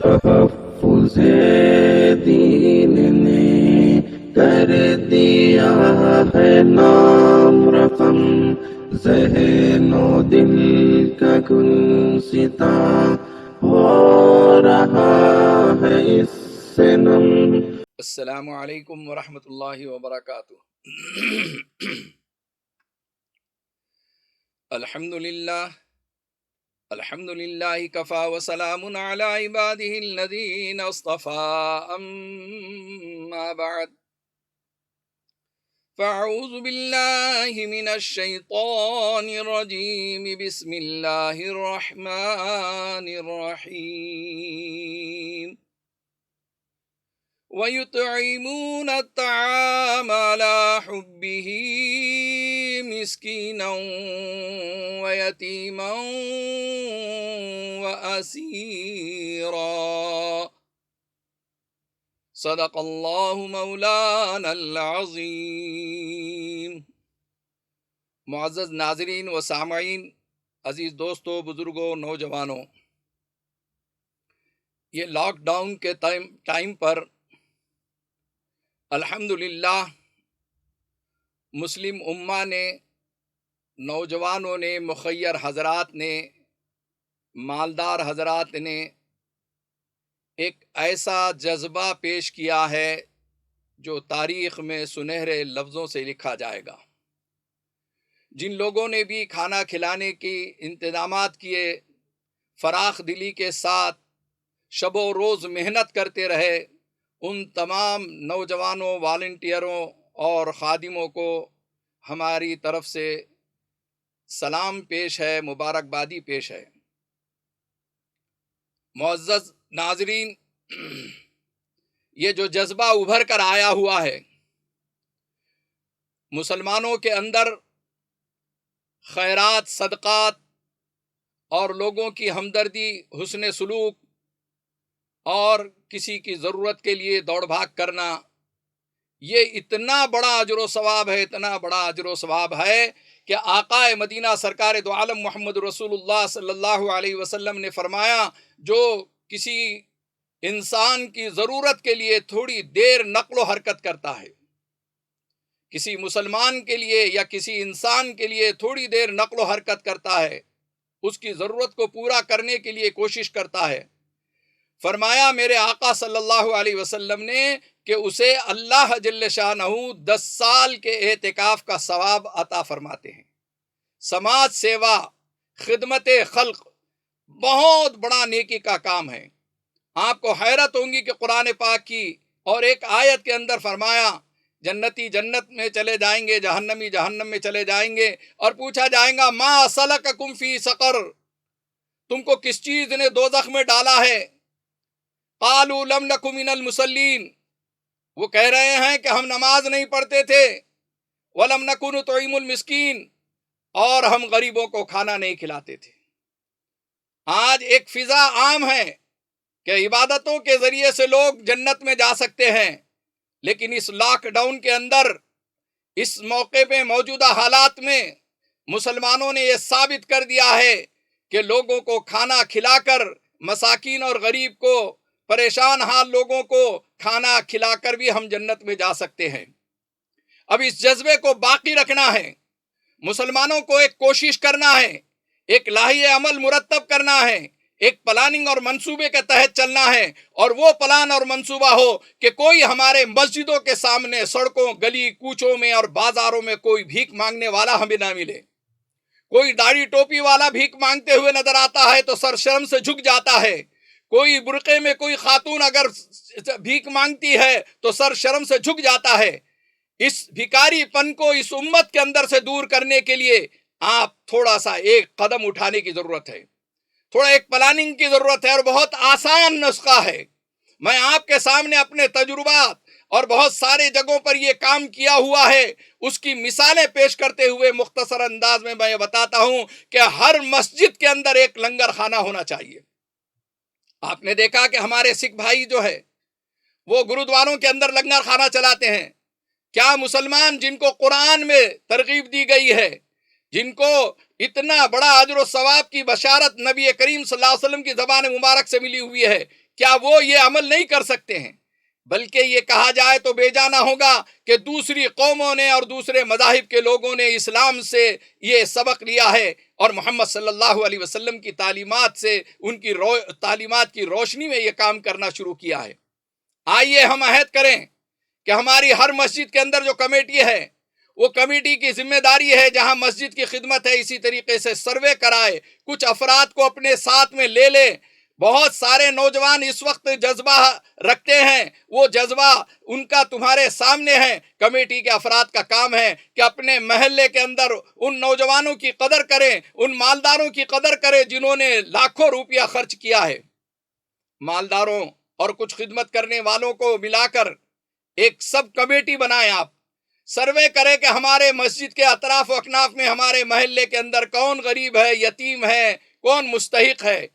تحفظ دین نے کر دیا ہے نام رقم، ذہن و دل کا گلستاں ہو رہا ہے اس سے نم۔ السلام علیکم ورحمۃ اللہ وبرکاتہ۔ الحمد للہ کفا وسلام علی عبادہ الذین اصطفى، اما بعد فاعوذ باللہ من الشیطان الرجیم، بسم اللہ الرحمن الرحیم۔ وَيُطْعِمُونَ الطَّعَامَ عَلَى حُبِّهِ مِسْكِينًا وَيَتِيمًا وَأَسِيرًا، صدق اللہ مولانا العظیم۔ معزز ناظرین و سامعین، عزیز دوستو، بزرگوں، نوجوانوں، یہ لاک ڈاؤن کے ٹائم پر الحمدللہ مسلم امہ نے، نوجوانوں نے، مخیر حضرات نے، مالدار حضرات نے ایک ایسا جذبہ پیش کیا ہے جو تاریخ میں سنہرے لفظوں سے لکھا جائے گا۔ جن لوگوں نے بھی کھانا کھلانے کی انتظامات کیے، فراخ دلی کے ساتھ شب و روز محنت کرتے رہے، ان تمام نوجوانوں، والنٹیئروں اور خادموں کو ہماری طرف سے سلام پیش ہے، مبارکبادی پیش ہے۔ معزز ناظرین، یہ جو جذبہ ابھر کر آیا ہوا ہے مسلمانوں کے اندر، خیرات، صدقات اور لوگوں کی ہمدردی، حسن سلوک اور کسی کی ضرورت کے لیے دوڑ بھاگ کرنا، یہ اتنا بڑا اجر و ثواب ہے، اتنا بڑا اجر و ثواب ہے کہ آقا مدینہ سرکار دو عالم محمد رسول اللہ صلی اللہ علیہ وسلم نے فرمایا، جو کسی انسان کی ضرورت کے لیے تھوڑی دیر نقل و حرکت کرتا ہے، کسی مسلمان کے لیے یا کسی انسان کے لیے تھوڑی دیر نقل و حرکت کرتا ہے، اس کی ضرورت کو پورا کرنے کے لیے کوشش کرتا ہے، فرمایا میرے آقا صلی اللہ علیہ وسلم نے کہ اسے اللہ جل شانہ 10 سال کے اعتکاف کا ثواب عطا فرماتے ہیں۔ سماج سیوا، خدمت خلق بہت بڑا نیکی کا کام ہے۔ آپ کو حیرت ہوگی کہ قرآن پاک کی اور ایک آیت کے اندر فرمایا، جنتی جنت میں چلے جائیں گے، جہنمی جہنم میں چلے جائیں گے، اور پوچھا جائے گا ما سلککم فی سقر، تم کو کس چیز نے دوزخ میں ڈالا ہے؟ قالوا لم نک من المصلین، وہ کہہ رہے ہیں کہ ہم نماز نہیں پڑھتے تھے، ولم نک نطعم المسکین، اور ہم غریبوں کو کھانا نہیں کھلاتے تھے۔ آج ایک فضا عام ہے کہ عبادتوں کے ذریعے سے لوگ جنت میں جا سکتے ہیں، لیکن اس لاک ڈاؤن کے اندر، اس موقع پہ، موجودہ حالات میں مسلمانوں نے یہ ثابت کر دیا ہے کہ لوگوں کو کھانا کھلا کر، مساکین اور غریب کو، پریشان حال لوگوں کو کھانا کھلا کر بھی ہم جنت میں جا سکتے ہیں۔ اب اس جذبے کو باقی رکھنا ہے، مسلمانوں کو ایک کوشش کرنا ہے، ایک لاہی عمل مرتب کرنا ہے، ایک پلاننگ اور منصوبے کے تحت چلنا ہے، اور وہ پلان اور منصوبہ ہو کہ کوئی ہمارے مسجدوں کے سامنے، سڑکوں، گلی کوچوں میں اور بازاروں میں کوئی بھیک مانگنے والا ہمیں نہ ملے۔ کوئی داڑھی ٹوپی والا بھیک مانگتے ہوئے نظر آتا ہے تو سر شرم سے جھک جاتا ہے، کوئی برقعے میں کوئی خاتون اگر بھیک مانگتی ہے تو سر شرم سے جھک جاتا ہے۔ اس بھکاری پن کو اس امت کے اندر سے دور کرنے کے لیے آپ تھوڑا سا ایک قدم اٹھانے کی ضرورت ہے، تھوڑا ایک پلاننگ کی ضرورت ہے، اور بہت آسان نسخہ ہے۔ میں آپ کے سامنے اپنے تجربات اور بہت سارے جگہوں پر یہ کام کیا ہوا ہے، اس کی مثالیں پیش کرتے ہوئے مختصر انداز میں یہ بتاتا ہوں کہ ہر مسجد کے اندر ایک لنگر خانہ ہونا چاہیے۔ آپ نے دیکھا کہ ہمارے سکھ بھائی جو ہے وہ گرودواروں کے اندر لنگر خانہ چلاتے ہیں۔ کیا مسلمان جن کو قرآن میں ترغیب دی گئی ہے، جن کو اتنا بڑا اجر و ثواب کی بشارت نبی کریم صلی اللہ علیہ وسلم کی زبان مبارک سے ملی ہوئی ہے، کیا وہ یہ عمل نہیں کر سکتے ہیں؟ بلکہ یہ کہا جائے تو بے جانا ہوگا کہ دوسری قوموں نے اور دوسرے مذاہب کے لوگوں نے اسلام سے یہ سبق لیا ہے اور محمد صلی اللہ علیہ وسلم کی تعلیمات سے ان کی تعلیمات کی روشنی میں یہ کام کرنا شروع کیا ہے۔ آئیے ہم عہد کریں کہ ہماری ہر مسجد کے اندر جو کمیٹی ہے وہ کمیٹی کی ذمہ داری ہے، جہاں مسجد کی خدمت ہے اسی طریقے سے سروے کرائے، کچھ افراد کو اپنے ساتھ میں لے لے۔ بہت سارے نوجوان اس وقت جذبہ رکھتے ہیں، وہ جذبہ ان کا تمہارے سامنے ہے۔ کمیٹی کے افراد کا کام ہے کہ اپنے محلے کے اندر ان نوجوانوں کی قدر کریں، ان مالداروں کی قدر کریں جنہوں نے لاکھوں روپیہ خرچ کیا ہے۔ مالداروں اور کچھ خدمت کرنے والوں کو ملا کر ایک سب کمیٹی بنائیں، آپ سروے کریں کہ ہمارے مسجد کے اطراف و اکناف میں ہمارے محلے کے اندر کون غریب ہے، یتیم ہے، کون مستحق ہے۔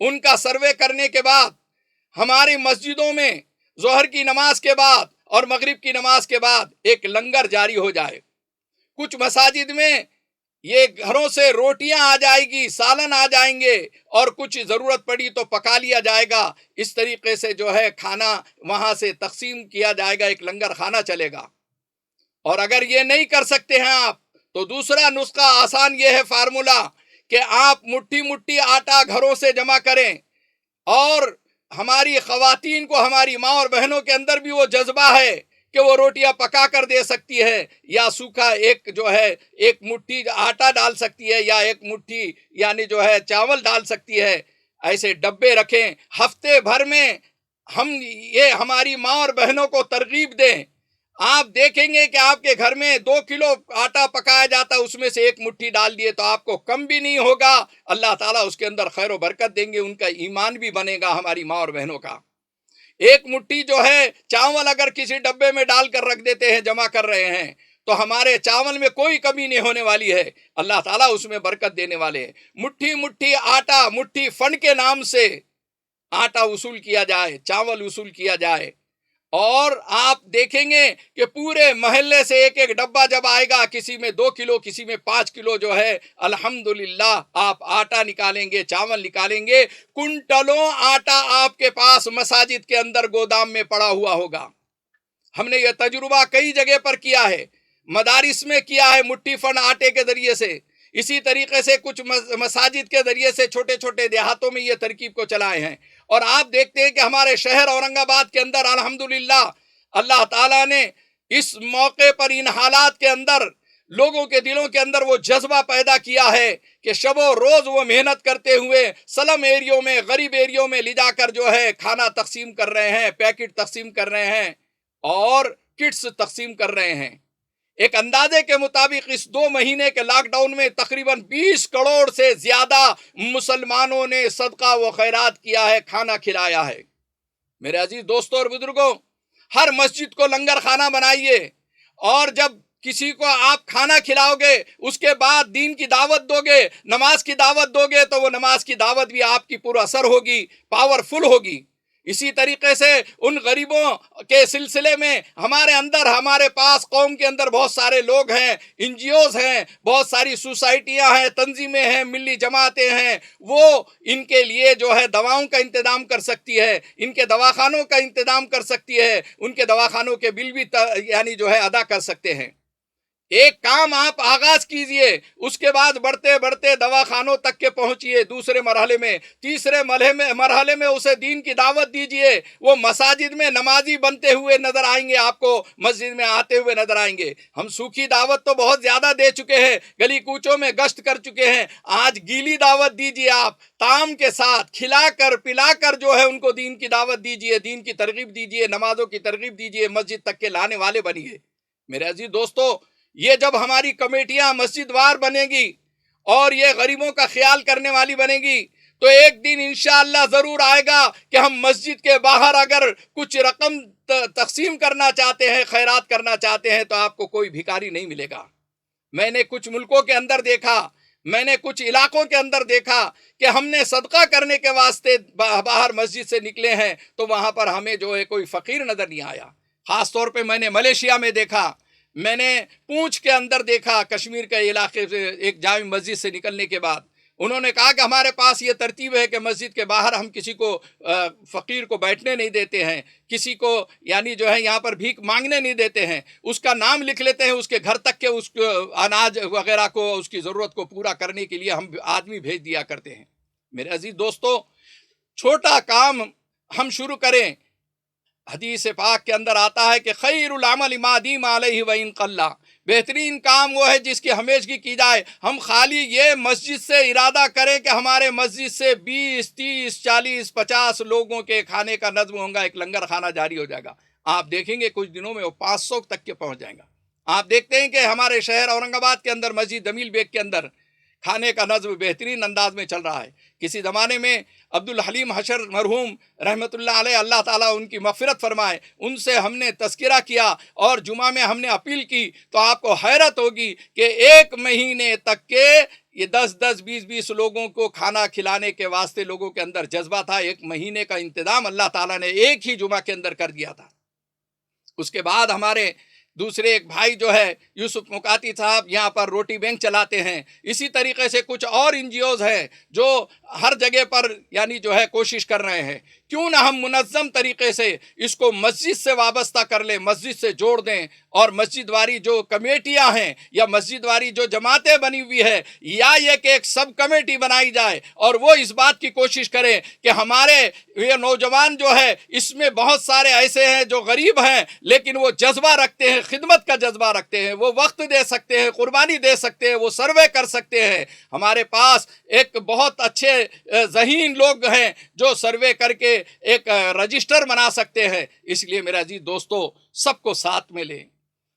ان کا سروے کرنے کے بعد ہماری مسجدوں میں ظہر کی نماز کے بعد اور مغرب کی نماز کے بعد ایک لنگر جاری ہو جائے۔ کچھ مساجد میں یہ گھروں سے روٹیاں آ جائے گی، سالن آ جائیں گے، اور کچھ ضرورت پڑی تو پکا لیا جائے گا۔ اس طریقے سے جو ہے کھانا وہاں سے تقسیم کیا جائے گا، ایک لنگر کھانا چلے گا۔ اور اگر یہ نہیں کر سکتے ہیں آپ تو دوسرا نسخہ آسان یہ ہے فارمولا کہ آپ مٹھی مٹھی آٹا گھروں سے جمع کریں، اور ہماری خواتین کو، ہماری ماں اور بہنوں کے اندر بھی وہ جذبہ ہے کہ وہ روٹیاں پکا کر دے سکتی ہے، یا سوکھا ایک مٹھی آٹا ڈال سکتی ہے، یا ایک مٹھی یعنی چاول ڈال سکتی ہے۔ ایسے ڈبے رکھیں، ہفتے بھر میں ہم یہ ہماری ماں اور بہنوں کو ترغیب دیں۔ آپ دیکھیں گے کہ آپ کے گھر میں 2 کلو آٹا پکایا جاتا، اس میں سے ایک مٹھی ڈال دیے تو آپ کو کم بھی نہیں ہوگا، اللہ تعالیٰ اس کے اندر خیر و برکت دیں گے، ان کا ایمان بھی بنے گا ہماری ماں اور بہنوں کا۔ ایک مٹھی چاول اگر کسی ڈبے میں ڈال کر رکھ دیتے ہیں، جمع کر رہے ہیں، تو ہمارے چاول میں کوئی کمی نہیں ہونے والی ہے، اللہ تعالیٰ اس میں برکت دینے والے ہیں۔ مٹھی مٹھی آٹا، مٹھی فنڈ کے نام سے آٹا وصول کیا جائے، چاول وصول کیا جائے، اور آپ دیکھیں گے کہ پورے محلے سے ایک ایک ڈبہ جب آئے گا، کسی میں 2 کلو، کسی میں 5 کلو الحمدللہ آپ آٹا نکالیں گے، چاول نکالیں گے، کنٹلوں آٹا آپ کے پاس مساجد کے اندر گودام میں پڑا ہوا ہوگا۔ ہم نے یہ تجربہ کئی جگہ پر کیا ہے، مدارس میں کیا ہے، مٹھی فنڈ آٹے کے ذریعے سے، اسی طریقے سے کچھ مساجد کے ذریعے سے چھوٹے چھوٹے دیہاتوں میں یہ ترکیب کو چلائے ہیں۔ اور آپ دیکھتے ہیں کہ ہمارے شہر اورنگ آباد کے اندر الحمدللہ اللہ تعالیٰ نے اس موقع پر ان حالات کے اندر لوگوں کے دلوں کے اندر وہ جذبہ پیدا کیا ہے کہ شب و روز وہ محنت کرتے ہوئے سلم ایریوں میں، غریب ایریوں میں لے جا کر کھانا تقسیم کر رہے ہیں، پیکٹ تقسیم کر رہے ہیں اور کٹس تقسیم کر رہے ہیں۔ ایک اندازے کے مطابق اس 2 مہینے کے لاک ڈاؤن میں تقریباً 20 کروڑ سے زیادہ مسلمانوں نے صدقہ و خیرات کیا ہے، کھانا کھلایا ہے۔ میرے عزیز دوستوں اور بزرگوں، ہر مسجد کو لنگر خانہ بنائیے، اور جب کسی کو آپ کھانا کھلاؤ گے، اس کے بعد دین کی دعوت دو گے، نماز کی دعوت دو گے، تو وہ نماز کی دعوت بھی آپ کی پر اثر ہوگی، پاورفل ہوگی۔ اسی طریقے سے ان غریبوں کے سلسلے میں ہمارے اندر، ہمارے پاس قوم کے اندر بہت سارے لوگ ہیں، این جی اوز ہیں، بہت ساری سوسائٹیاں ہیں، تنظیمیں ہیں، ملی جماعتیں ہیں، وہ ان کے لیے دواؤں کا انتظام کر سکتی ہے، ان کے دواخانوں کا انتظام کر سکتی ہے، ان کے دواخانوں کے بل بھی ادا کر سکتے ہیں۔ ایک کام آپ آغاز کیجئے، اس کے بعد بڑھتے بڑھتے دواخانوں تک کے پہنچیے، دوسرے مرحلے میں، تیسرے مرحلے میں اسے دین کی دعوت دیجئے، وہ مساجد میں نمازی بنتے ہوئے نظر آئیں گے، آپ کو مسجد میں آتے ہوئے نظر آئیں گے۔ ہم سوکھی دعوت تو بہت زیادہ دے چکے ہیں، گلی کوچوں میں گشت کر چکے ہیں، آج گیلی دعوت دیجئے، آپ طعام کے ساتھ کھلا کر پلا کر ان کو دین کی دعوت دیجئے، دین کی ترغیب دیجئے، نمازوں کی ترغیب دیجئے، مسجد تک کے لانے والے بنیے۔ میرے عزیز دوستو، یہ جب ہماری کمیٹیاں مسجد وار بنے گی اور یہ غریبوں کا خیال کرنے والی بنے گی، تو ایک دن انشاءاللہ ضرور آئے گا کہ ہم مسجد کے باہر اگر کچھ رقم تقسیم کرنا چاہتے ہیں، خیرات کرنا چاہتے ہیں، تو آپ کو کوئی بھکاری نہیں ملے گا۔ میں نے کچھ ملکوں کے اندر دیکھا، میں نے کچھ علاقوں کے اندر دیکھا کہ ہم نے صدقہ کرنے کے واسطے باہر مسجد سے نکلے ہیں، تو وہاں پر ہمیں کوئی فقیر نظر نہیں آیا۔ خاص طور پہ میں نے ملیشیا میں دیکھا، میں نے پونچھ کے اندر دیکھا، کشمیر کے علاقے سے ایک جامع مسجد سے نکلنے کے بعد انہوں نے کہا کہ ہمارے پاس یہ ترتیب ہے کہ مسجد کے باہر ہم کسی کو فقیر کو بیٹھنے نہیں دیتے ہیں، کسی کو یعنی جو ہے یہاں پر بھیک مانگنے نہیں دیتے ہیں، اس کا نام لکھ لیتے ہیں، اس کے گھر تک کے اس اناج وغیرہ کو، اس کی ضرورت کو پورا کرنے کے لیے ہم آدمی بھیج دیا کرتے ہیں۔ میرے عزیز دوستو، چھوٹا کام ہم شروع کریں۔ حدیث پاک کے اندر آتا ہے کہ خیر العمل ما دیم علیہ وان قل، بہترین کام وہ ہے جس کی ہمیشگی کی جائے۔ ہم خالی یہ مسجد سے ارادہ کریں کہ ہمارے مسجد سے 20 30 40 50 لوگوں کے کھانے کا نظم ہوگا، ایک لنگر خانہ جاری ہو جائے گا۔ آپ دیکھیں گے کچھ دنوں میں وہ 500 تک کے پہنچ جائیں گا۔ آپ دیکھتے ہیں کہ ہمارے شہر اورنگ آباد کے اندر مسجد جمیل بیگ کے اندر کھانے کا نظم بہترین انداز میں چل رہا ہے۔ کسی زمانے میں عبدالحلیم حشر مرحوم رحمۃ اللہ علیہ، اللہ تعالیٰ ان کی مغفرت فرمائے، ان سے ہم نے تذکرہ کیا اور جمعہ میں ہم نے اپیل کی، تو آپ کو حیرت ہوگی کہ 1 مہینے تک کے یہ 10 20 لوگوں کو کھانا کھلانے کے واسطے لوگوں کے اندر جذبہ تھا۔ 1 مہینے کا انتظام اللہ تعالیٰ نے ایک ہی جمعہ کے اندر کر دیا تھا۔ اس کے بعد ہمارے دوسرے ایک بھائی جو ہے یوسف مکاتی صاحب یہاں پر روٹی بینک چلاتے ہیں۔ اسی طریقے سے کچھ اور NGOs ہیں جو ہر جگہ پر یعنی جو ہے کوشش کر رہے ہیں۔ کیوں نہ ہم منظم طریقے سے اس کو مسجد سے وابستہ کر لیں، مسجد سے جوڑ دیں، اور مسجد والی جو کمیٹیاں ہیں یا مسجد والی جو جماعتیں بنی ہوئی ہے، یا یہ کہ ایک سب کمیٹی بنائی جائے اور وہ اس بات کی کوشش کریں کہ ہمارے یہ نوجوان جو ہے اس میں بہت سارے ایسے ہیں جو غریب ہیں لیکن وہ جذبہ رکھتے ہیں، خدمت کا جذبہ رکھتے ہیں، وہ وقت دے سکتے ہیں، قربانی دے سکتے ہیں، وہ سروے کر سکتے ہیں۔ ہمارے پاس ایک بہت اچھے ذہین لوگ ہیں جو سروے کر کے ایک رجسٹر بنا سکتے ہیں۔ اس لیے میرا عزیز دوستو، سب کو ساتھ میں لیں،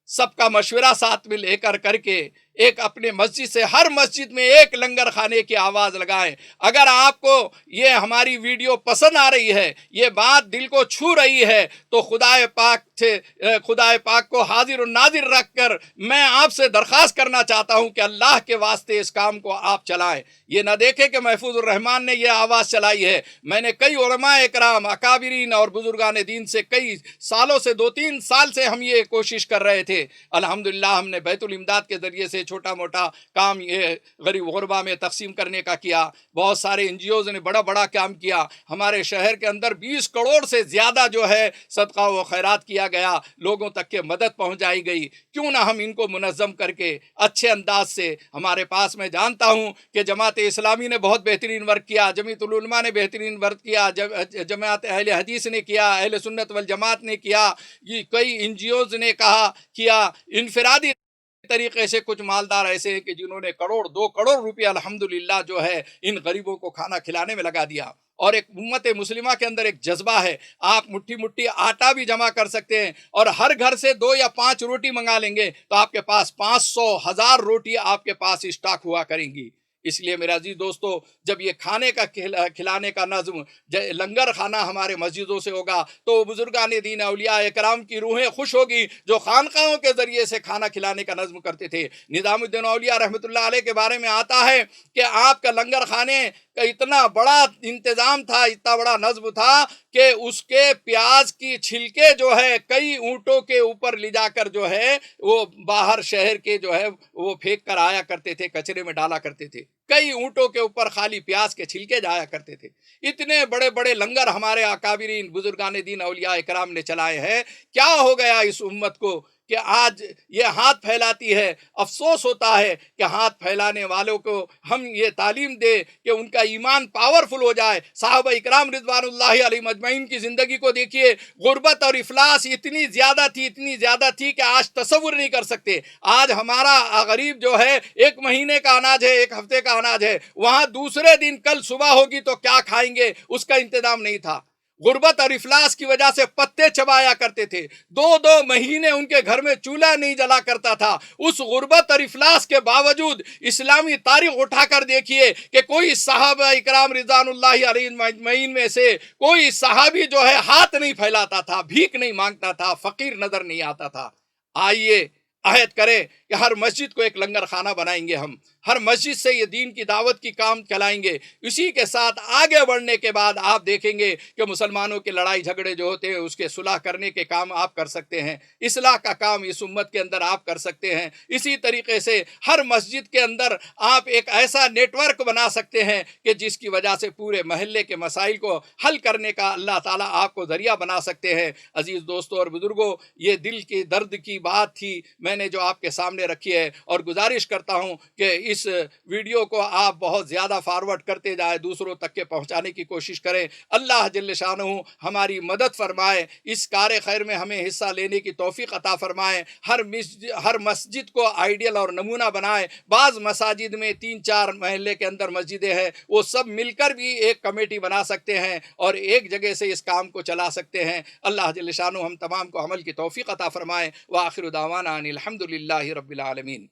سب کا مشورہ ساتھ میں لے کر کے ایک اپنے مسجد سے، ہر مسجد میں ایک لنگر خانے کی آواز لگائیں۔ اگر آپ کو یہ ہماری ویڈیو پسند آ رہی ہے، یہ بات دل کو چھو رہی ہے، تو خدائے پاک کو حاضر و ناظر رکھ کر میں آپ سے درخواست کرنا چاہتا ہوں کہ اللہ کے واسطے اس کام کو آپ چلائیں۔ یہ نہ دیکھیں کہ محفوظ الرحمان نے یہ آواز چلائی ہے۔ میں نے کئی علماء اکرام، اکابرین اور بزرگان دین سے کئی سالوں سے 2-3 سال سے ہم یہ کوشش کر رہے تھے۔ الحمدللہ ہم نے بیت الامداد کے ذریعے سے چھوٹا موٹا کام یہ غریب غربا میں تقسیم کرنے کا کیا، بہت سارے NGOs نے بڑا بڑا کام کیا۔ ہمارے شہر کے اندر 20 کروڑ سے زیادہ جو ہے صدقہ و خیرات کیا گیا، لوگوں تک کے مدد پہنچائی گئی۔ کیوں نہ ہم ان کو منظم کر کے اچھے انداز سے، ہمارے پاس میں جانتا ہوں کہ جماعت اسلامی نے بہت بہترین ورک کیا، جمیعت العلماء نے بہترین ورک کیا، جماعت اہل حدیث نے کیا، اہل سنت والجماعت نے کیا، یہ کئی NGOs نے کیا، انفرادی طریقے سے کچھ مالدار ایسے ہیں کہ جنہوں نے 1-2 کروڑ روپے الحمدللہ جو ہے ان غریبوں کو کھانا کھلانے میں لگا دیا۔ اور ایک امت مسلمہ کے اندر ایک جذبہ ہے، آپ مٹھی آٹا بھی جمع کر سکتے ہیں اور ہر گھر سے 2 یا 5 روٹی منگا لیں گے تو آپ کے پاس 500 1000 روٹی آپ کے پاس اسٹاک ہوا کریں گی۔ اس لیے میرا عزیز دوستو، جب یہ کھانے کا کھلانے کا نظم لنگر خانہ ہمارے مسجدوں سے ہوگا تو بزرگان دین اولیاء اکرام کی روحیں خوش ہوگی جو خانقاہوں کے ذریعے سے کھانا کھلانے کا نظم کرتے تھے۔ نظام الدین اولیاء رحمۃ اللہ علیہ کے بارے میں آتا ہے کہ آپ کا لنگر خانے کا اتنا بڑا انتظام تھا، اتنا بڑا نظم تھا کہ اس کے پیاز کی چھلکے جو ہے کئی اونٹوں کے اوپر لے جا کر جو ہے وہ باہر شہر کے جو ہے وہ پھینک کر آیا کرتے تھے، کچرے میں ڈالا کرتے تھے۔ کئی اونٹوں کے اوپر خالی پیاز کے چھلکے جایا کرتے تھے۔ اتنے بڑے بڑے لنگر ہمارے اکابرین بزرگان دین اولیاء اکرام نے چلائے ہیں۔ کیا ہو گیا اس امت کو کہ آج یہ ہاتھ پھیلاتی ہے؟ افسوس ہوتا ہے کہ ہاتھ پھیلانے والوں کو ہم یہ تعلیم دے کہ ان کا ایمان پاورفل ہو جائے۔ صحابہ اکرام رضوان اللہ علیہم اجمعین کی زندگی کو دیکھیے، غربت اور افلاس اتنی زیادہ تھی کہ آج تصور نہیں کر سکتے۔ آج ہمارا غریب جو ہے 1 مہینے کا اناج ہے، 1 ہفتے کا اناج ہے، وہاں دوسرے دن کل صبح ہوگی تو کیا کھائیں گے اس کا انتظام نہیں تھا۔ غربت اور افلاس کی وجہ سے پتے چبایا کرتے تھے، 2 مہینے ان کے گھر میں چولہا نہیں جلا کرتا تھا۔ اس غربت اور افلاس کے باوجود اسلامی تاریخ اٹھا کر دیکھیے کہ کوئی صحابہ اکرام رضوان اللہ علیہم اجمعین میں سے کوئی صحابی جو ہے ہاتھ نہیں پھیلاتا تھا، بھیک نہیں مانگتا تھا، فقیر نظر نہیں آتا تھا۔ آئیے عہد کریں کہ ہر مسجد کو ایک لنگر خانہ بنائیں گے ہم، ہر مسجد سے یہ دین کی دعوت کی کام چلائیں گے، اسی کے ساتھ آگے بڑھنے کے بعد آپ دیکھیں گے کہ مسلمانوں کے لڑائی جھگڑے جو ہوتے ہیں اس کے صلح کرنے کے کام آپ کر سکتے ہیں، اصلاح کا کام اس امت کے اندر آپ کر سکتے ہیں۔ اسی طریقے سے ہر مسجد کے اندر آپ ایک ایسا نیٹ ورک بنا سکتے ہیں کہ جس کی وجہ سے پورے محلے کے مسائل کو حل کرنے کا اللہ تعالیٰ آپ کو ذریعہ بنا سکتے ہیں۔ عزیز دوستوں اور بزرگوں، یہ دل کی درد کی بات تھی، میں نے جو آپ کے سامنے رکھی ہے، اور گزارش کرتا ہوں کہ اس ویڈیو کو آپ بہت زیادہ فارورڈ کرتے جائیں، دوسروں تک کے پہنچانے کی کوشش کریں۔ اللہ جل شانہ ہماری مدد فرمائے، اس کار خیر میں ہمیں حصہ لینے کی توفیق عطا فرمائے، ہر مسجد کو آئیڈیل اور نمونہ بنائے۔ بعض مساجد میں 3-4 محلے کے اندر مسجدیں ہیں، وہ سب مل کر بھی ایک کمیٹی بنا سکتے ہیں اور ایک جگہ سے اس کام کو چلا سکتے ہیں۔ اللہ جل شانہ ہم تمام کو عمل کی توفیق عطا فرمائے۔ وآخر دعوانا ان الحمد للہ رب العالمین۔